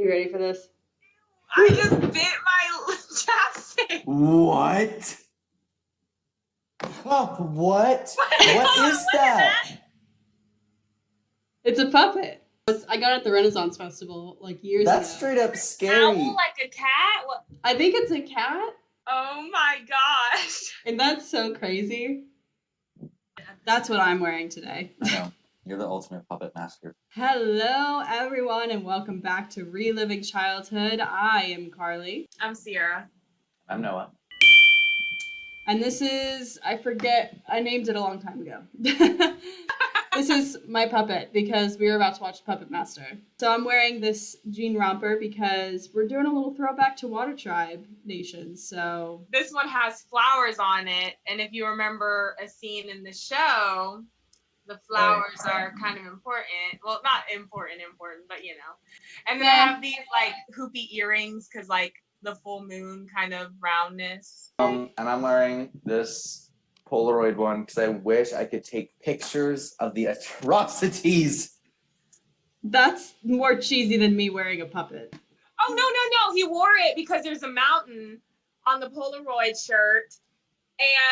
You ready for this? I just bit my chapstick. What? Oh, what? What is that? It's a puppet. I got it at the Renaissance Festival like years ago. That's straight up scary. Owl like a cat? What? I think it's a cat, Oh my gosh. and that's so crazy. That's what I'm wearing today. I know. You're the ultimate puppet master. Hello, everyone, and welcome back to Reliving Childhood. I am Carly. I'm Sierra. I'm Noah. And this is, I forget, I named it a long time ago. This is my puppet because we were about to watch Puppet Master. So I'm wearing this jean romper because we're doing a little throwback to Water Tribe Nation. So This one has flowers on it, and if you remember a scene in the show, the flowers are kind of important. Well, not important, but you know. And then I have these like hoopy earrings because like the full moon kind of roundness. And I'm wearing this Polaroid one because I wish I could take pictures of the atrocities. that's more cheesy than me wearing a puppet. Oh, no. He wore it because there's a mountain on the Polaroid shirt.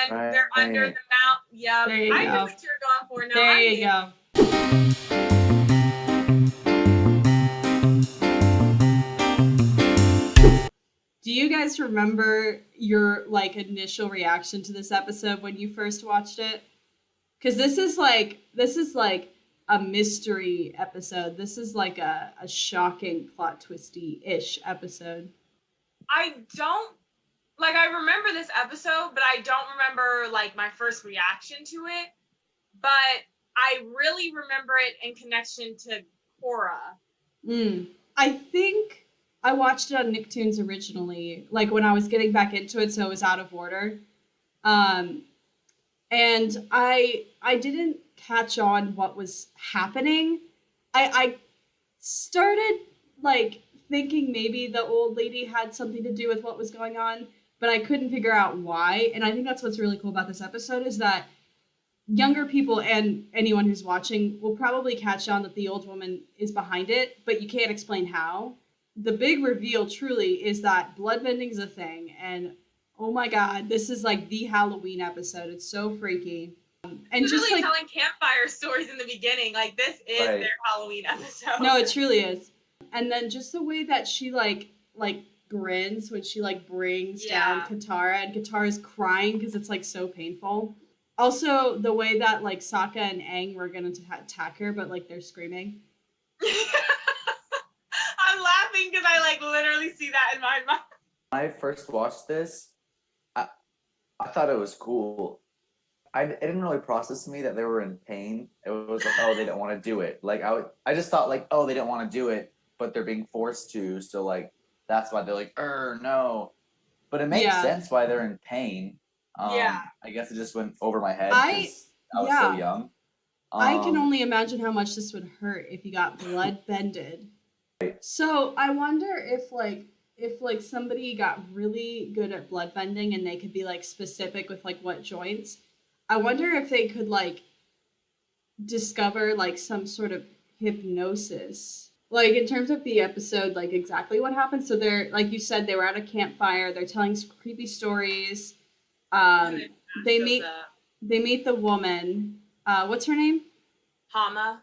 And they're under the mountain. Yeah, There you I go. know what you're going for now. There you go. Do you guys remember your like initial reaction to this episode when you first watched it? Because this is like a mystery episode. This is like a shocking plot twisty-ish episode. I don't like. I remember this episode, but I don't remember like my first reaction to it. But I really remember it in connection to Cora. I think I watched it on Nicktoons originally, like when I was getting back into it, so it was out of order. And I didn't catch on what was happening. I started like thinking maybe the old lady had something to do with what was going on, but I couldn't figure out why. And I think that's what's really cool about this episode is that younger people and anyone who's watching will probably catch on that the old woman is behind it, but you can't explain how. The big reveal truly is that bloodbending is a thing, and oh my god, this is like the Halloween episode. It's so freaky. And just really like telling campfire stories in the beginning, like this is their Halloween episode. No, it truly is. And then just the way that she like grins when she like brings down Katara, and Katara's crying because it's like so painful. Also, the way that like Sokka and Aang were gonna attack her, but like they're screaming. I'm laughing because I like literally see that in my mind. When I first watched this, I thought it was cool. It didn't really process to me that they were in pain. It was like, oh, they don't want to do it. Like I just thought like, oh, they don't want to do it, but they're being forced to. So like that's why they're like, no. But it makes sense why they're in pain. I guess it just went over my head because I was so young. I can only imagine how much this would hurt if you got blood bended. So I wonder if somebody got really good at blood bending and they could be like specific with like what joints. I wonder if they could like discover like some sort of hypnosis. Like in terms of the episode, like exactly what happened. So they're like you said, they were at a campfire. They're telling creepy stories. They meet the woman. What's her name? Hama.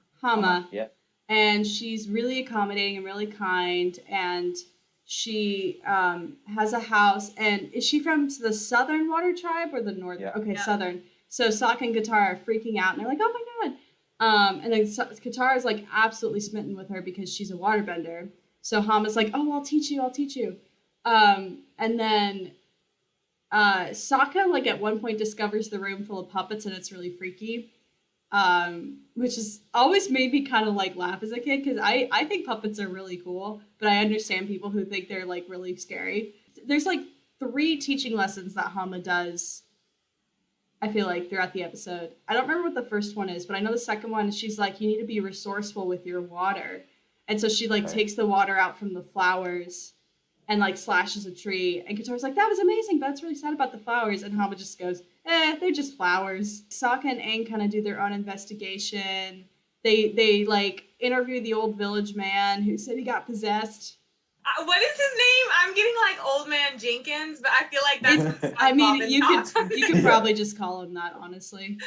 Yeah. And she's really accommodating and really kind. And she has a house. And is she from the Southern Water Tribe or the Northern? Yeah. Okay, Southern. So Sokka and Katara are freaking out. And they're like, oh my god. And then Katara is like absolutely smitten with her because she's a waterbender. So Hama's like, oh, I'll teach you. And then Sokka like at one point discovers the room full of puppets and it's really freaky. Which is always made me kind of like laugh as a kid because I think puppets are really cool, but I understand people who think they're like really scary. There's like 3 teaching lessons that Hama does, I feel like, throughout the episode. I don't remember what the first one is, but I know the second one, she's like, you need to be resourceful with your water. And so she like takes the water out from the flowers and like slashes a tree. And Katara's like, that was amazing, but that's really sad about the flowers. And Hama just goes, they're just flowers. Sokka and Aang kind of do their own investigation. They like interview the old village man who said he got possessed. What is his name? I'm getting like Old Man Jenkins, but I feel like that's I mean, you could probably just call him that, honestly.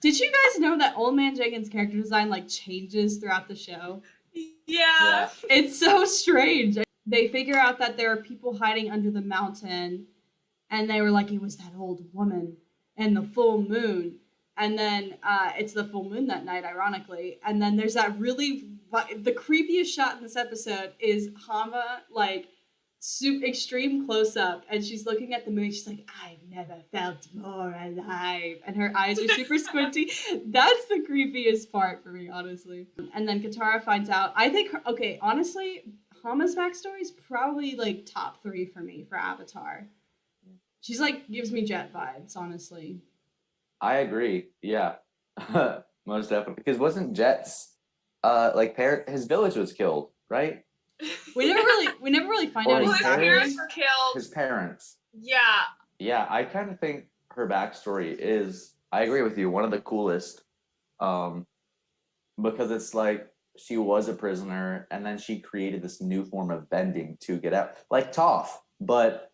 Did you guys know that Old Man Jenkins' character design like changes throughout the show? Yeah. It's so strange. They figure out that there are people hiding under the mountain, and they were like, it was that old woman and the full moon. And then it's the full moon that night, ironically. And then there's that the creepiest shot in this episode is Hama, like, extreme close up, and she's looking at the moon. She's like, I've never felt more alive. And her eyes are super squinty. That's the creepiest part for me, honestly. And then Katara finds out. I think, honestly, Hama's backstory is probably like top 3 for me for Avatar. She's like, gives me Jet vibes, honestly. I agree. Yeah, most definitely. Because wasn't Jet's his village was killed, right? We never really find out his exactly. parents were killed. His parents. Yeah. Yeah, I kind of think her backstory is. I agree with you. One of the coolest, because it's like she was a prisoner and then she created this new form of bending to get out, like Toph, but.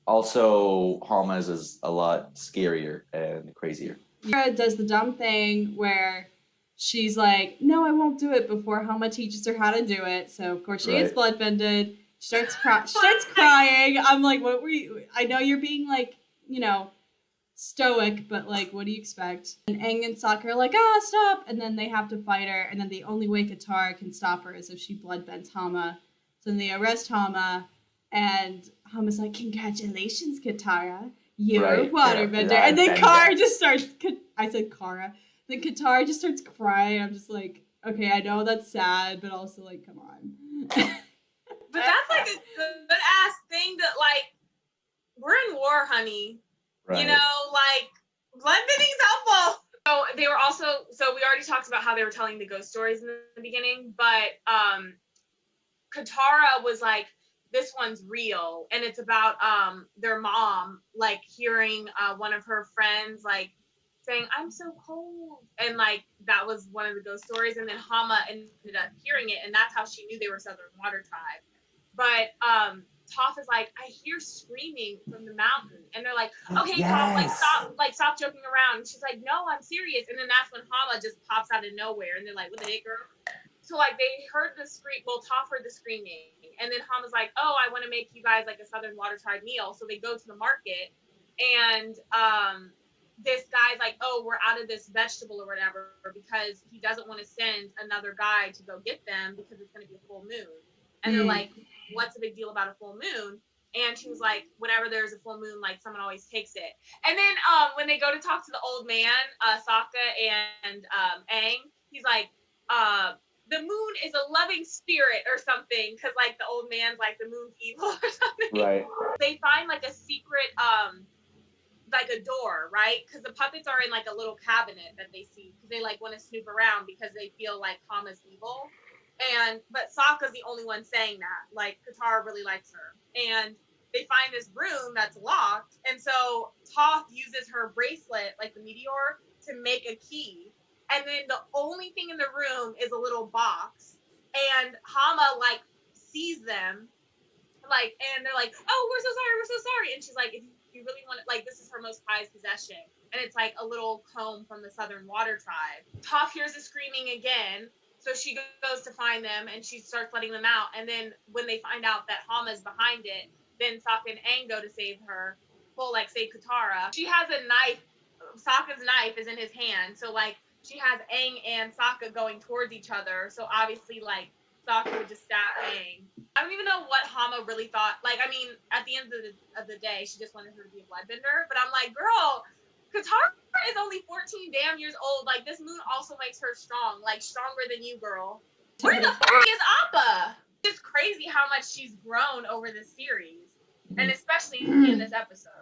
Also, Hama's is a lot scarier and crazier. Kara does the dumb thing where she's like, no, I won't do it before Hama teaches her how to do it. So, of course, she gets bloodbended. She starts crying. I'm like, what were you? I know you're being like, stoic, but like, what do you expect? And Aang and Sokka are like, stop. And then they have to fight her. And then the only way Katara can stop her is if she bloodbends Hama. So then they arrest Hama. And Hama's like, congratulations, Katara. You're a waterbender. And then Katara just starts, I said Kara. Then Katara just starts crying. I'm just like, okay, I know that's sad, but also like, come on. But that's like a good ass thing that like, we're in war, honey. Right. You know, like, bloodbending's helpful. So they were also, we already talked about how they were telling the ghost stories in the beginning, but Katara was like, this one's real, and it's about their mom like hearing one of her friends like saying, I'm so cold, and like that was one of the ghost stories, and then Hama ended up hearing it, and that's how she knew they were Southern Water Tribe. But Toph is like, I hear screaming from the mountain, and they're like, okay, Toph, stop joking around. And she's like, no, I'm serious. And then that's when Hama just pops out of nowhere, and they're like, what the heck, girl? So like they heard the scream. Well, Toph heard the screaming, and then Hama's like, "Oh, I want to make you guys like a Southern Water Tribe meal." So they go to the market, and this guy's like, "Oh, we're out of this vegetable or whatever," because he doesn't want to send another guy to go get them because it's going to be a full moon. And they're like, "What's the big deal about a full moon?" And she was like, "Whenever there's a full moon, like someone always takes it." And then when they go to talk to the old man, Sokka and Aang, he's like, the moon is a loving spirit or something, because like the old man's like the moon's evil or something. Right. They find like a secret like a door, right? Because the puppets are in like a little cabinet that they see because they like want to snoop around because they feel like Hama's evil. But Sokka's the only one saying that. Like Katara really likes her. And they find this room that's locked, and so Toph uses her bracelet, like the meteor, to make a key. And then the only thing in the room is a little box. And Hama, like, sees them. Like, and they're like, oh, we're so sorry. And she's like, if you really want it, like, this is her most prized possession. And it's like a little comb from the Southern Water Tribe. Toph hears the screaming again. So she goes to find them and she starts letting them out. And then when they find out that Hama's behind it, then Sokka and Aang go to save her. Well, like, save Katara. She has a knife. Sokka's knife is in his hand. So, like, she has Aang and Sokka going towards each other. So obviously, like, Sokka would just stab Aang. I don't even know what Hama really thought. Like, I mean, at the end of the day, she just wanted her to be a bloodbender. But I'm like, girl, Katara is only 14 damn years old. Like, this moon also makes her strong. Like, stronger than you, girl. Where the fuck is Appa? It's crazy how much she's grown over this series. And especially in this episode.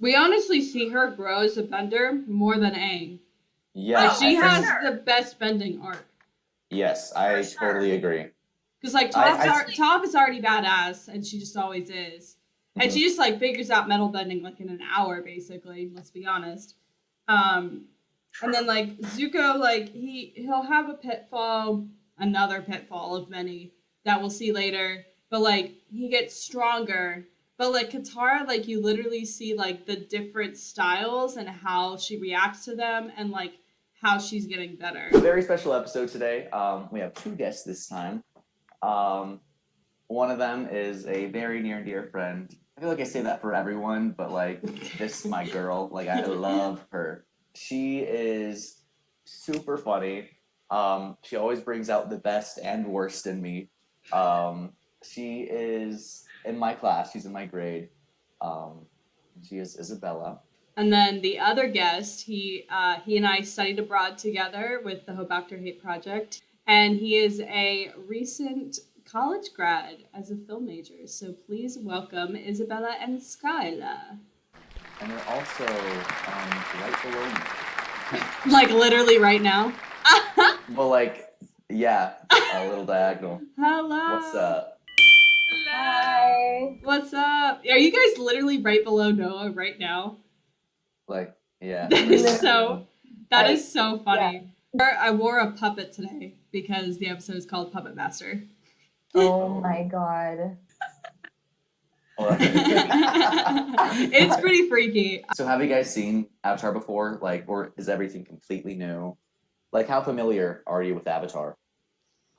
We honestly see her grow as a bender more than Aang. Yeah, like, she has the best bending arc. Yes, I totally agree. Because like Toph is already badass, and she just always is, and she just like figures out metal bending like in an hour, basically. Let's be honest. And then like Zuko, like he'll have a pitfall, another pitfall of many that we'll see later. but like he gets stronger. But like Katara, like you literally see like the different styles and how she reacts to them and like how she's getting better. A very special episode today. We have 2 guests this time. One of them is a very near and dear friend. I feel like I say that for everyone, but like this is my girl. Like I love her. She is super funny. She always brings out the best and worst in me. She is in my class. She's in my grade. She is Isabella. And then the other guest, he and I studied abroad together with the Hope After Hate project, and he is a recent college grad as a film major. So please welcome Isabella and Skylar. And they're also right below me. Like literally right now. But like, yeah, a little diagonal. Hello. What's up? Hello. What's up? Are you guys literally right below Noah right now? Like, yeah. That is so funny. Yeah. I wore a puppet today because the episode is called Puppet Master. Oh my god. It's pretty freaky. So have you guys seen Avatar before? Like, or is everything completely new? Like, how familiar are you with Avatar?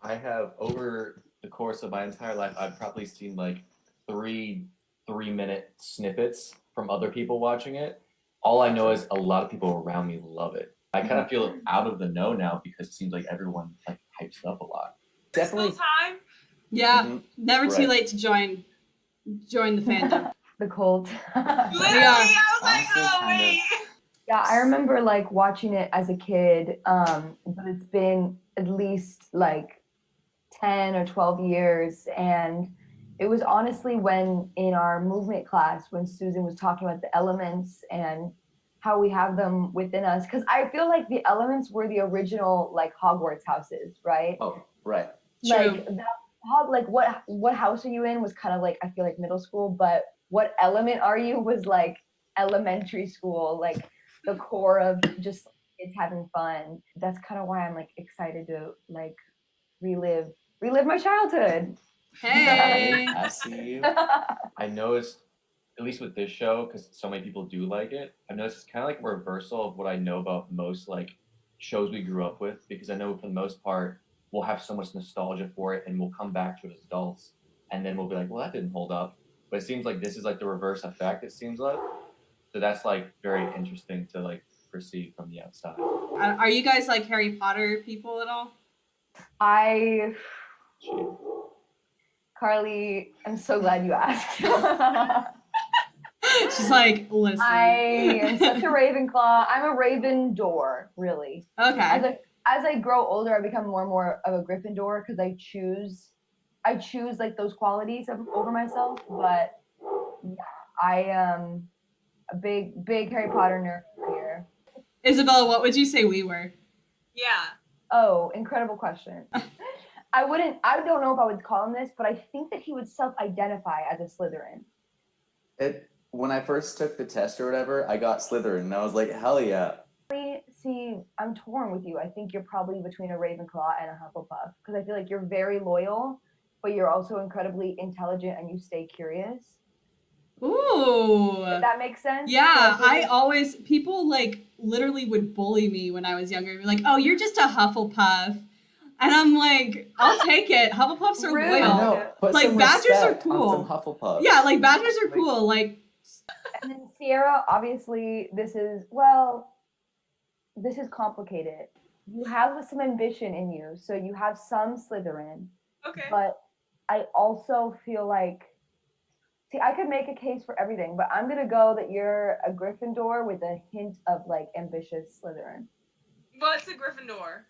I have, over the course of my entire life, I've probably seen like three-minute snippets from other people watching it. All I know is a lot of people around me love it. I kind of feel out of the know now because it seems like everyone like hypes it up a lot. Definitely. Still time? Yeah, never too late to join the fandom. The cult. Literally, I was like, Honestly, oh, kind of. wait. Yeah, I remember like watching it as a kid, but it's been at least like 10 or 12 years. And it was honestly when in our movement class, when Susan was talking about the elements and how we have them within us. Because I feel like the elements were the original like Hogwarts houses, right? Oh, right. Like like what house are you in was kind of like I feel like middle school, but what element are you was like elementary school, like the core of just kids having fun. That's kind of why I'm like excited to like relive my childhood. Hey. I see you. I noticed, at least with this show, because so many people do like it, I've noticed it's kind of like a reversal of what I know about most like shows we grew up with, because I know for the most part we'll have so much nostalgia for it and we'll come back to it as adults and then we'll be like, well, that didn't hold up. But it seems like this is like the reverse effect, it seems like. So that's like very interesting to like perceive from the outside. Are you guys like Harry Potter people at all? Carly, I'm so glad you asked. She's like, listen. I am such a Ravenclaw. I'm a Ravendor, really. Okay. As I grow older, I become more and more of a Gryffindor because I choose like those qualities over myself. But yeah, I am a big Harry Potter nerd here. Isabella, what would you say we were? Yeah. Oh, incredible question. I don't know if I would call him this, but I think that he would self-identify as a Slytherin. When I first took the test or whatever, I got Slytherin, and I was like, hell yeah. See, I'm torn with you. I think you're probably between a Ravenclaw and a Hufflepuff because I feel like you're very loyal, but you're also incredibly intelligent and you stay curious. Ooh. If that makes sense? Yeah, people like literally would bully me when I was younger. Be like, oh, you're just a Hufflepuff. And I'm like, I'll take it. Hufflepuffs are Rude. loyal. I know. Put Like, some badgers are respect on cool. some Hufflepuffs. Yeah, like badgers are cool. Like, And then Sierra, obviously, this is complicated. You have some ambition in you, so you have some Slytherin. Okay. But I also feel like, I could make a case for everything, but I'm gonna go that you're a Gryffindor with a hint of like ambitious Slytherin. What's a Gryffindor?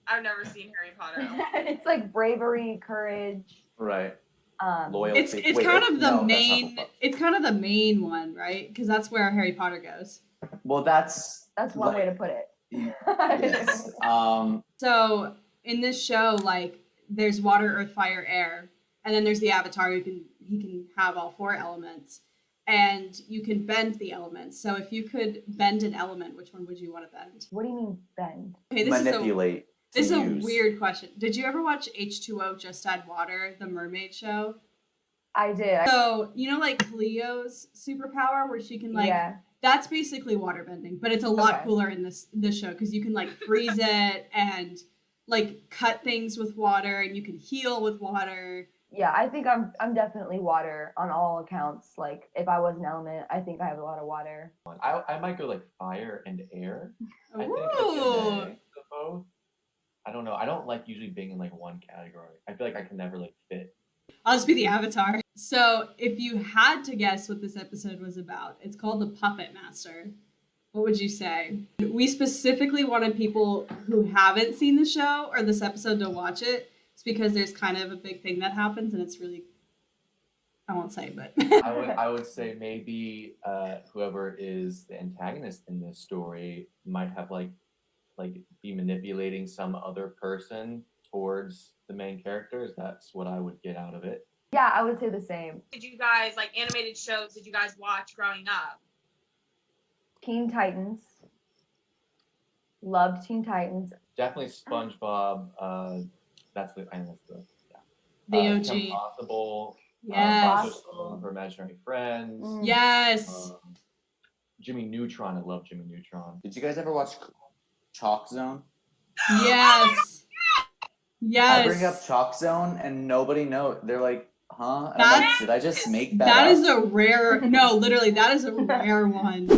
I've never seen Harry Potter. It's like bravery, courage. Right. Loyalty. it's kind of the main. It's kind of the main one, right? Because that's where Harry Potter goes. Well, that's one way to put it. Yes. So in this show, like, there's water, earth, fire, air, and then there's the Avatar who he can have all 4 elements, and you can bend the elements. So if you could bend an element, which one would you want to bend? What do you mean bend? Okay, manipulate. This is a weird question. Did you ever watch H2O Just Add Water, the mermaid show? I did. So, you know, like Cleo's superpower where she can like, that's basically waterbending, but it's a lot cooler in this show because you can like freeze it and like cut things with water and you can heal with water. Yeah, I think I'm definitely water on all accounts. Like if I was an element, I think I have a lot of water. I might go like fire and air. I think I Ooh. can mix the both. I don't know. I don't like usually being in like one category. I feel like I can never like fit. I'll just be the avatar. So if you had to guess what this episode was about, it's called The Puppet Master. What would you say? We specifically wanted people who haven't seen the show or this episode to watch it. It's because there's kind of a big thing that happens and it's really, I won't say, but. I would say maybe whoever is the antagonist in this story might have like be manipulating some other person towards the main characters. That's what I would get out of it. Yeah, I would say the same. Did you guys like animated shows? Did you guys watch growing up? Teen Titans. Loved Teen Titans. Definitely SpongeBob. That's the The OG. Kim Possible. Yes. For Imaginary Friends. Yes. Jimmy Neutron. I love Jimmy Neutron. Did you guys ever watch Chalk Zone? Yes. Yes. I bring up Chalk Zone and nobody knows. They're like, huh? And I'm like, did I just make that That up? is a rare, no, literally, that is a rare one.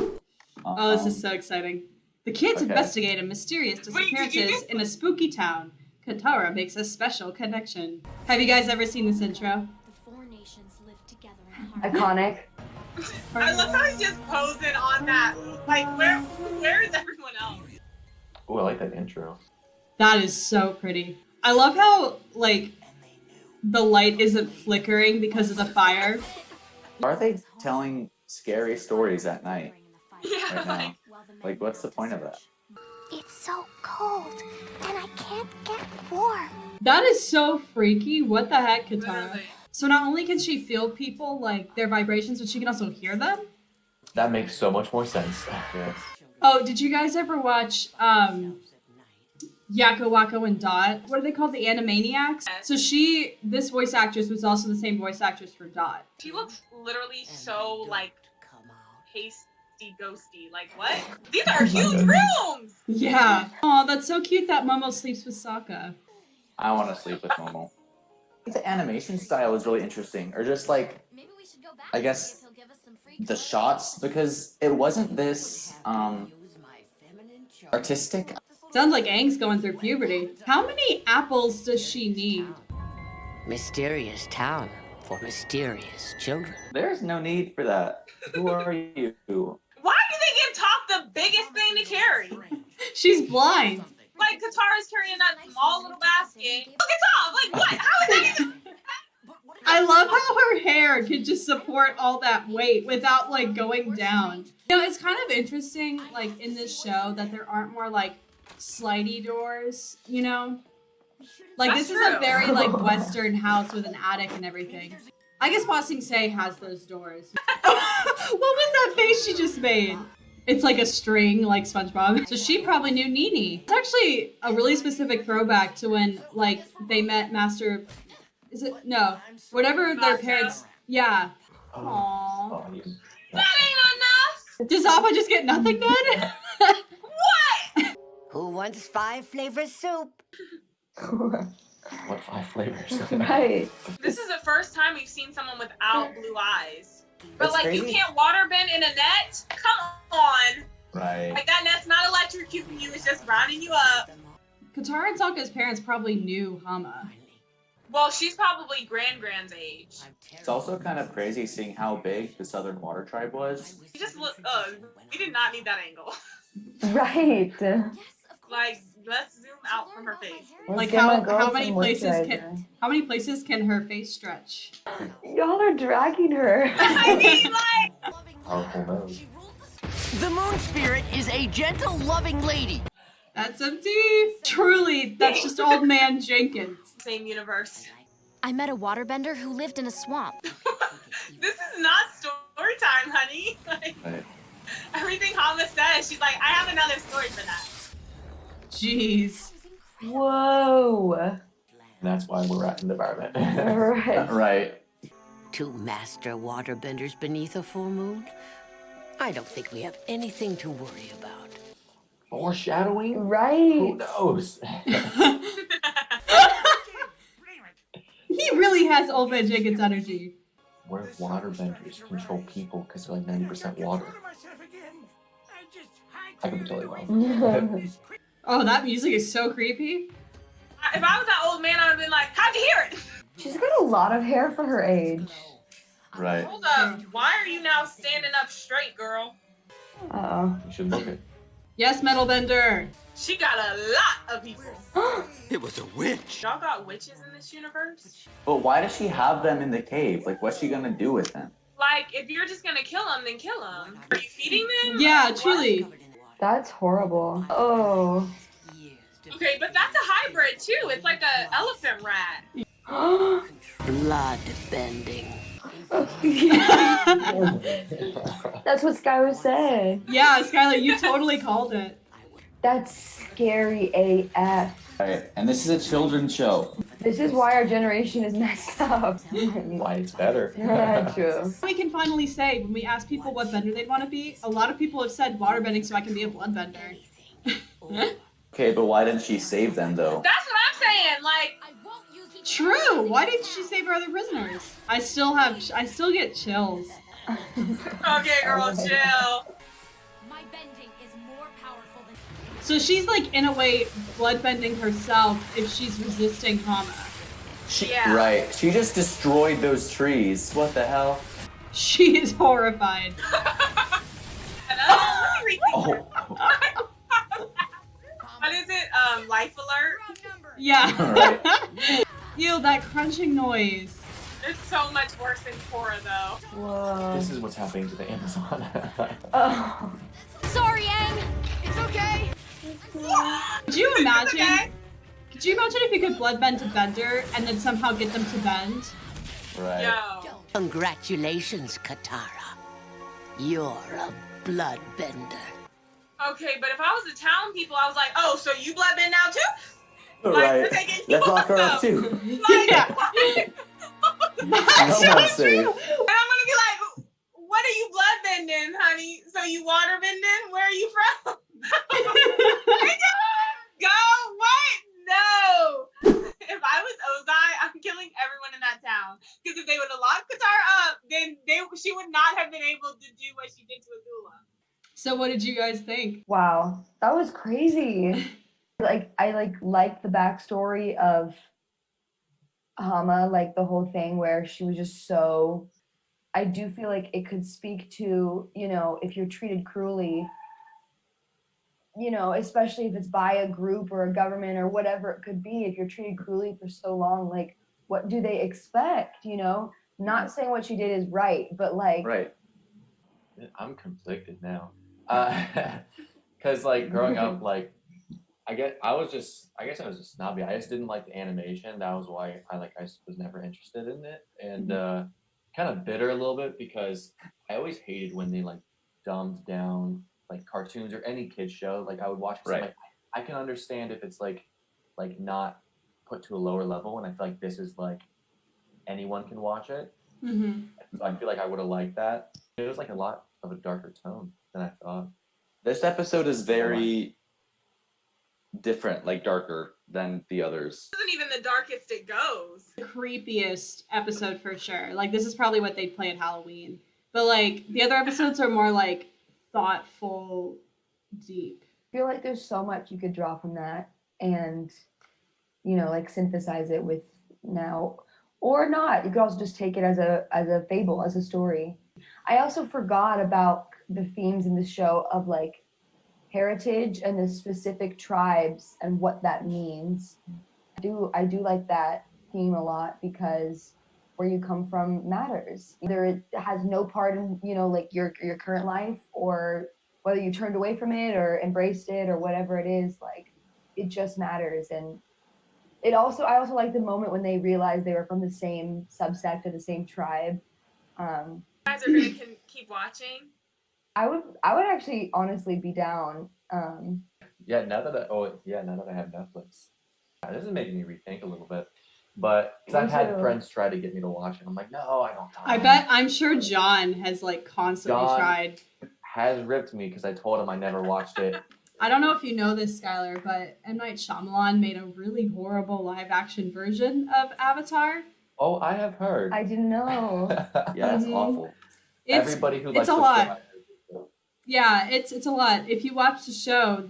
Oh, this is so exciting. The kids investigate a mysterious disappearances in a spooky town. Katara makes a special connection. Have you guys ever seen this intro? The four nations live together Iconic. I love how he's just posing on that. Like, where is everyone else? Oh, I like that intro. That is so pretty. I love how, like, the light isn't flickering because of the fire. Are they telling scary stories at night? Yeah, Right now? Like, what's the point of that? It's so cold, and I can't get warm. That is so freaky. What the heck, Katara? Literally. So not only can she feel people, like, their vibrations, but she can also hear them? That makes so much more sense. Yes. Oh, did you guys ever watch Yakko, Wacko, and Dot? What are they called? The Animaniacs? So this voice actress was also the same voice actress for Dot. She looks literally so like pasty ghosty. Like what? These are huge rooms. Yeah. Oh, that's so cute that Momo sleeps with Sokka. I want to sleep with Momo. The animation style is really interesting, or just like, I guess, the shots, because it wasn't this artistic. Sounds like Aang's going through puberty. How many apples does she need? Mysterious town for mysterious children. There's no need for that. Who are you? Why do they give Toph the biggest thing to carry? She's blind. Like Katara's carrying that small little basket. Look at Toph. Like what? How is that even? I love how her hair can just support all that weight without like going down. You know, it's kind of interesting, like in this show, that there aren't more like slidey doors. You know, like That's this is a true. very like Western house with an attic and everything. I guess Ba Sing Se has those doors. What was that face she just made? It's like a string, like SpongeBob. So she probably knew Nini. It's actually a really specific throwback to when like they met Master. Is it no? Whatever their parents. Yeah. Aww. Oh, That ain't enough. Does Appa just get nothing then? What? Who wants 5 flavor soup? what 5 flavors? Right. This is the first time we've seen someone without blue eyes. But That's like crazy. you can't water bend in a net? Come on. Right. Like that net's not electrocuting you, it's just rounding you up. Katara and Sokka's parents probably knew Hama. Well, she's probably Grand's age. It's also kind of crazy seeing how big the Southern Water Tribe was. You just look we did not need that angle. Right. Like, let's zoom out from her face. Like Get my girl how many some places moisturizer. can her face stretch? Y'all are dragging her. I mean, like, Powerful nose. The moon spirit is a gentle, loving lady. That's empty. Truly, that's just old man Jenkins. same universe. I met a waterbender who lived in a swamp. This is not story time, honey. Like, Right. everything Hama says, she's like, I have another story for that. Jeez. Whoa. And that's why we're at in the environment. Right. Right. two master waterbenders beneath a full moon, I don't think we have anything to worry about. Foreshadowing? Right. Who knows? He really has Old Man Jenkins energy. What if waterbenders control people because they're like 90% water? I could be totally wrong. Oh, that music is so creepy. If I was that old man, I would have been like, how'd you hear it? She's got a lot of hair for her age. Right. Hold up. Why are you now standing up straight, girl? Uh-oh. You should look it. Yes, Metalbender. She got a lot of people. It was a witch. Y'all got witches in this universe? But why does she have them in the cave? Like, what's she gonna do with them? Like, if you're just gonna kill them, then kill them. Are you feeding them? Yeah, Like, what? truly. That's horrible. Oh. Okay, but that's a hybrid too. It's like a elephant rat. Blood bending. That's what Skylar said. Yeah, Skylar, you totally called it. That's scary AF. Right, and this is a children's show. This is why our generation is messed up. Why it's better. True. We can finally say, when we ask people what bender they'd want to be, a lot of people have said waterbending so I can be a bloodbender. Okay, but why didn't she save them though? That's what I'm saying. Like, True! Why didn't she save her other prisoners? I still get chills. okay, girl, chill. My bending is more powerful than So she's like, in a way, bloodbending herself if she's resisting Hama. Yeah. Right, she just destroyed those trees. What the hell? She is horrified. Oh, What is it? Life alert? Yeah. Right. Ew, that crunching noise. It's so much worse than Korra, though. Whoa. This is what's happening to the Amazon. Oh. Sorry, Aang. It's okay. Could you imagine? Okay. Could you imagine if you could bloodbend to Bender and then somehow get them to bend? Right. Yo. Congratulations, Katara. You're a bloodbender. Okay, but if I was the town people, I was like, oh, so you bloodbend now too? Like, Right. we're taking you Let's lock her up up. too. Like, Yeah. what? That's so one's safe. true. And I'm gonna be like, what are you bloodbending, honey? So you waterbending? Where are you from? Go, what? No. If I was Ozai, I'm killing everyone in that town. Because if they would have locked Katara up, then she would not have been able to do what she did to Azula. So what did you guys think? Wow. That was crazy. I like the backstory of Hama, like the whole thing where she was just so. I do feel like it could speak to, if you're treated cruelly, especially if it's by a group or a government or whatever it could be, if you're treated cruelly for so long, like, what do they expect, Not saying what she did is right, but like. Right. I'm conflicted now. Because like growing up, like I guess I was just snobby. I just didn't like the animation. That was why I was never interested in it, and kind of bitter a little bit because I always hated when they like dumbed down like cartoons or any kids show. Like I would watch it, Right. like I can understand if it's like not put to a lower level, and I feel like this is like anyone can watch it. Mm-hmm. So I feel like I would have liked that. It was like a lot of a darker tone than I thought. This episode is very different, like darker than the others. This isn't even the darkest it goes. The creepiest episode for sure. Like, this is probably what they'd play at Halloween. But like, the other episodes are more like thoughtful, deep. I feel like there's so much you could draw from that and, like synthesize it with now or not. You could also just take it as a fable, as a story. I also forgot about the themes in the show of like heritage and the specific tribes and what that means. I do like that theme a lot because where you come from matters. Either it has no part in, like your current life, or whether you turned away from it or embraced it or whatever it is, like it just matters. And I also like the moment when they realized they were from the same subsect or the same tribe. You guys are gonna keep watching? I would actually honestly be down. Yeah, now that I have Netflix, this is making me rethink a little bit But because I've Me had too. friends try to get me to watch it, I'm like, no, I don't. I'm sure John has like constantly John tried. has ripped me because I told him I never watched it. I don't know if you know this, Skylar, but M. Night Shyamalan made a really horrible live action version of Avatar. Oh, I have heard. I didn't know. Yeah, it's awful. Everybody who likes it's a the lot. show, Yeah, it's a lot. If you watch the show,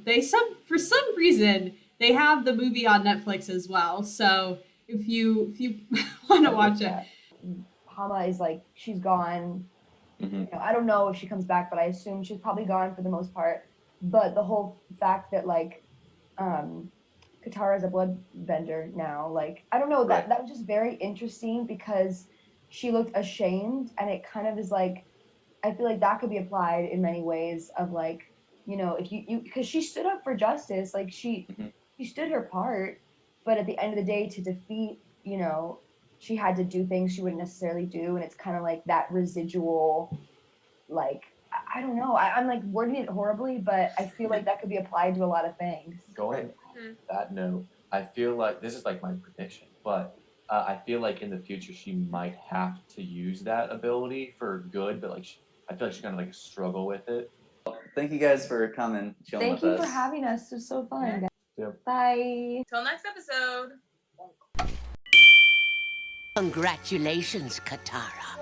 for some reason they have the movie on Netflix as well. So if you want to watch it, Hama is like, she's gone. Mm-hmm. You know, I don't know if she comes back, but I assume she's probably gone for the most part. But the whole fact that like Katara is a bloodbender now, like I don't know, Right. that was just very interesting because she looked ashamed, and it kind of is like, I feel like that could be applied in many ways of like, you know, if you because she stood up for justice, like she stood her part, but at the end of the day, to defeat, you know, she had to do things she wouldn't necessarily do, and it's kind of like that residual, like I don't know, I'm like wording it horribly, but I feel like that could be applied to a lot of things. Going that note, I feel like this is like my prediction, but I feel like in the future she might have to use that ability for good, but like I feel like she's gonna like struggle with it. Thank you guys for coming, chilling Thank with you us. for having us. It was so fun. Guys. Yeah. Bye. Till next episode. Congratulations, Katara.